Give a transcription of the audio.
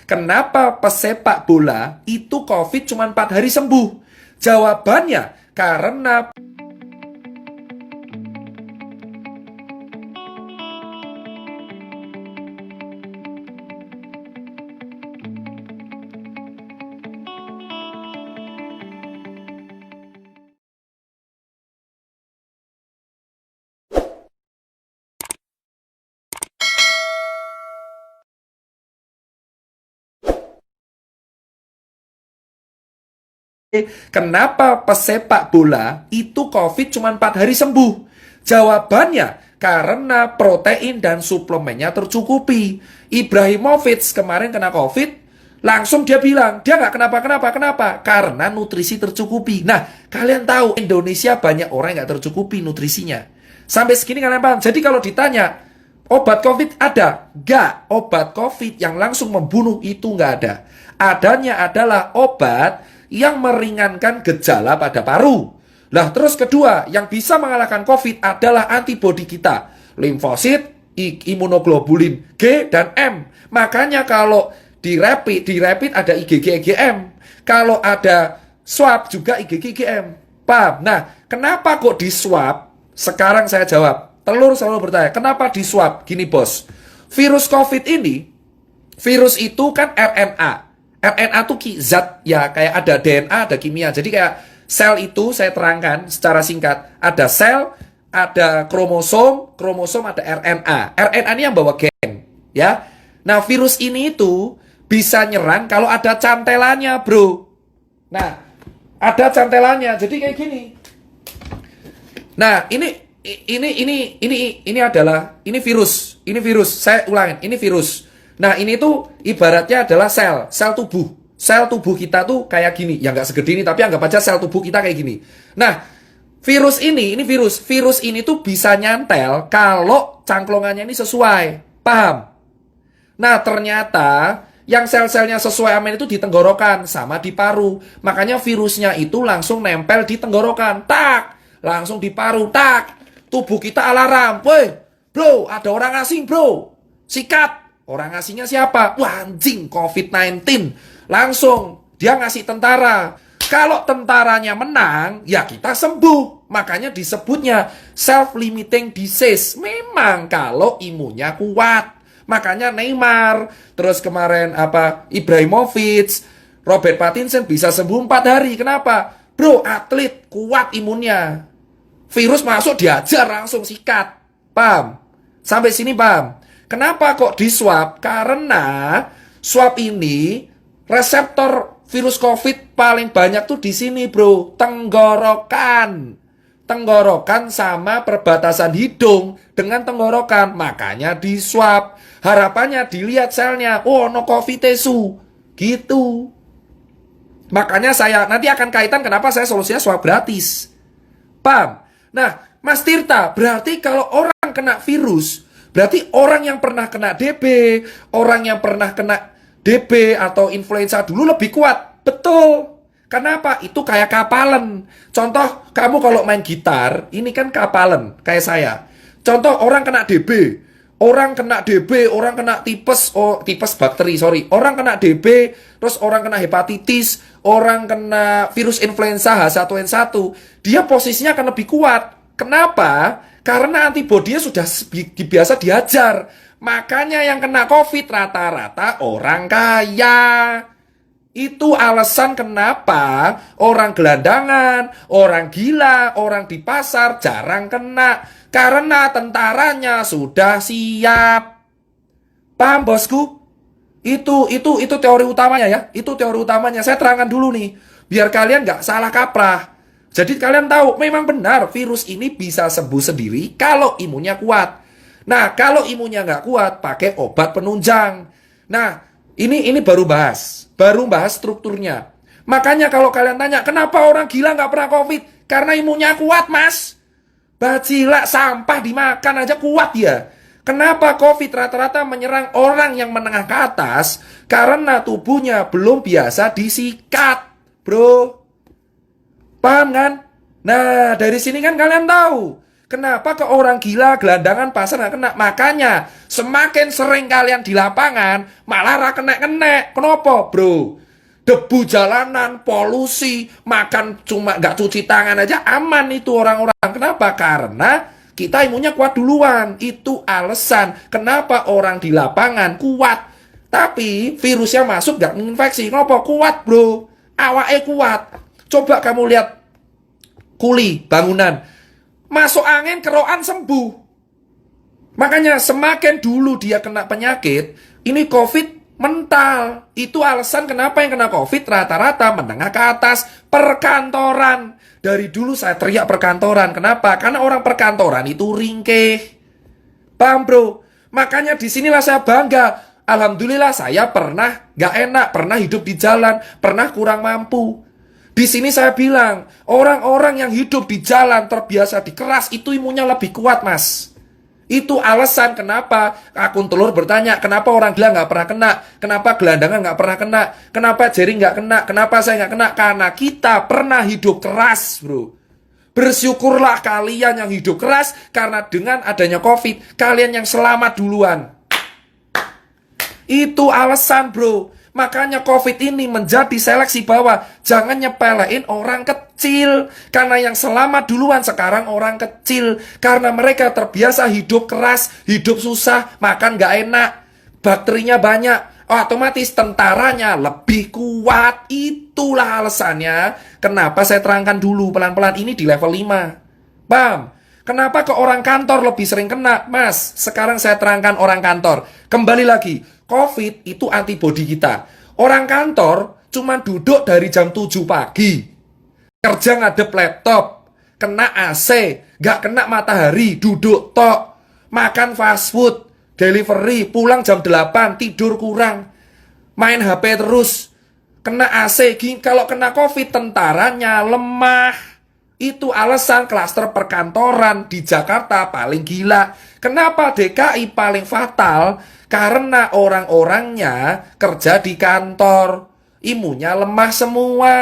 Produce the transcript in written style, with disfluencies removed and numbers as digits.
Kenapa pesepak bola itu COVID cuma 4 hari sembuh? Jawabannya karena kenapa pesepak bola itu COVID cuma 4 hari sembuh? Jawabannya karena protein dan suplemennya tercukupi. Ibrahimovic kemarin kena COVID, langsung dia bilang, dia nggak kenapa-kenapa. Kenapa? Karena nutrisi tercukupi. Nah, kalian tahu Indonesia banyak orang yang nggak tercukupi nutrisinya. Sampai segini kalian paham? Jadi kalau ditanya, obat COVID ada? Nggak. Obat COVID yang langsung membunuh itu nggak ada. Adanya adalah obat yang meringankan gejala pada paru. Nah, terus kedua, yang bisa mengalahkan COVID adalah antibodi kita. Limfosit, imunoglobulin G dan M. Makanya kalau di rapid ada IgG IgM. Kalau ada swab juga IgG IgM. Paham? Nah, kenapa kok di swab? Sekarang saya jawab. Telur selalu bertanya, kenapa di swab? Gini bos, virus COVID ini, virus itu kan RNA. RNA itu zat ya, kayak ada DNA, ada kimia. Jadi kayak sel itu saya terangkan secara singkat. Ada sel, ada kromosom, kromosom ada RNA. RNA ini yang bawa gen, ya. Nah, virus ini itu bisa nyerang kalau ada cantelannya, bro. Nah, ada cantelannya. Jadi kayak gini. Nah, ini adalah virus. Ini virus. Saya ulangin, ini virus. Nah, ini tuh ibaratnya adalah sel tubuh. Sel tubuh kita tuh kayak gini. Ya nggak segede ini, tapi anggap aja sel tubuh kita kayak gini. Nah, virus ini virus. Virus ini tuh bisa nyantel kalau cangklongannya ini sesuai. Paham? Nah, ternyata yang sel-selnya sesuai amin itu di tenggorokan sama di paru. Makanya virusnya itu langsung nempel di tenggorokan. Tak! Langsung di paru. Tak! Tubuh kita alarm. Woi, bro, ada orang asing, bro. Sikat! Orang ngasihnya siapa? Wah, anjing, COVID-19. Langsung dia ngasih tentara. Kalau tentaranya menang, ya kita sembuh. Makanya disebutnya self-limiting disease. Memang kalau imunnya kuat. Makanya Neymar, terus kemarin Ibrahimovic, Robert Pattinson bisa sembuh 4 hari. Kenapa? Bro, atlet kuat imunnya. Virus masuk diajar langsung sikat. Paham? Sampai sini paham? Kenapa kok di swab? Karena swab ini reseptor virus COVID paling banyak tuh di sini, bro. Tenggorokan. Tenggorokan sama perbatasan hidung dengan tenggorokan. Makanya di swab. Harapannya dilihat selnya. Oh, no COVID tesu. Gitu. Makanya saya nanti akan kaitan kenapa saya solusinya swab gratis. Paham? Nah, Mas Tirta, berarti kalau orang kena virus, berarti orang yang pernah kena DB, orang yang pernah kena DB atau influenza dulu lebih kuat. Betul. Kenapa? Itu kayak kapalan. Contoh, kamu kalau main gitar, ini kan kapalan, kayak saya. Contoh, orang kena DB, orang kena DB, orang kena tipes bakteri, sorry. Orang kena DB, terus orang kena hepatitis, orang kena virus influenza H1N1. Dia posisinya akan lebih kuat. Kenapa? Karena antibodinya sudah biasa diajar. Makanya yang kena COVID rata-rata orang kaya. Itu alasan kenapa orang gelandangan, orang gila, orang di pasar jarang kena. Karena tentaranya sudah siap. Paham bosku? Itu teori utamanya ya. Itu teori utamanya. Saya terangkan dulu nih. Biar kalian nggak salah kaprah. Jadi kalian tahu, memang benar virus ini bisa sembuh sendiri kalau imunnya kuat. Nah, kalau imunnya nggak kuat, pakai obat penunjang. Nah, ini baru bahas strukturnya. Makanya kalau kalian tanya, kenapa orang gila nggak pernah COVID? Karena imunnya kuat, mas. Bacila sampah dimakan aja kuat ya. Kenapa COVID rata-rata menyerang orang yang menengah ke atas? Karena tubuhnya belum biasa disikat, bro. Paham kan? Nah, dari sini kan kalian tahu. Kenapa ke orang gila, gelandangan, pasar nggak kena? Makanya semakin sering kalian di lapangan, malah ra kena-kena. Kenapa, bro? Debu jalanan, polusi, makan cuma nggak cuci tangan aja aman itu orang-orang. Kenapa? Karena kita imunnya kuat duluan. Itu alasan kenapa orang di lapangan kuat. Tapi virusnya masuk nggak menginfeksi. Kenapa? Kuat, bro. Awake kuat. Coba kamu lihat kuli bangunan. Masuk angin, kerokan, sembuh. Makanya semakin dulu dia kena penyakit, ini COVID mental. Itu alasan kenapa yang kena COVID rata-rata menengah ke atas, perkantoran. Dari dulu saya teriak perkantoran. Kenapa? Karena orang perkantoran itu ringkih. Paham, bro? Makanya disinilah saya bangga. Alhamdulillah saya pernah gak enak, pernah hidup di jalan, pernah kurang mampu. Di sini saya bilang, orang-orang yang hidup di jalan terbiasa dikeras itu imunnya lebih kuat, mas. Itu alasan kenapa akun telur bertanya, kenapa orang gila nggak pernah kena, kenapa gelandangan nggak pernah kena, kenapa jaring nggak kena, kenapa saya nggak kena? Karena kita pernah hidup keras, bro. Bersyukurlah kalian yang hidup keras, karena dengan adanya COVID, kalian yang selamat duluan. Itu alasan, bro. Makanya COVID ini menjadi seleksi bahwa jangan nyepelein orang kecil. Karena yang selamat duluan sekarang orang kecil. Karena mereka terbiasa hidup keras, hidup susah, makan gak enak, bakterinya banyak. Otomatis tentaranya lebih kuat. Itulah alasannya kenapa saya terangkan dulu pelan-pelan ini di level 5. Paham? Kenapa ke orang kantor lebih sering kena? Mas, sekarang saya terangkan orang kantor. Kembali lagi, COVID itu antibodi kita. Orang kantor cuma duduk dari jam 7 pagi. Kerja ngadep laptop, kena AC, gak kena matahari, duduk tok. Makan fast food, delivery, pulang jam 8, tidur kurang. Main HP terus, kena AC. Kalau kena COVID, tentaranya lemah. Itu alasan klaster perkantoran di Jakarta paling gila. Kenapa DKI paling fatal? Karena orang-orangnya kerja di kantor, imunnya lemah semua.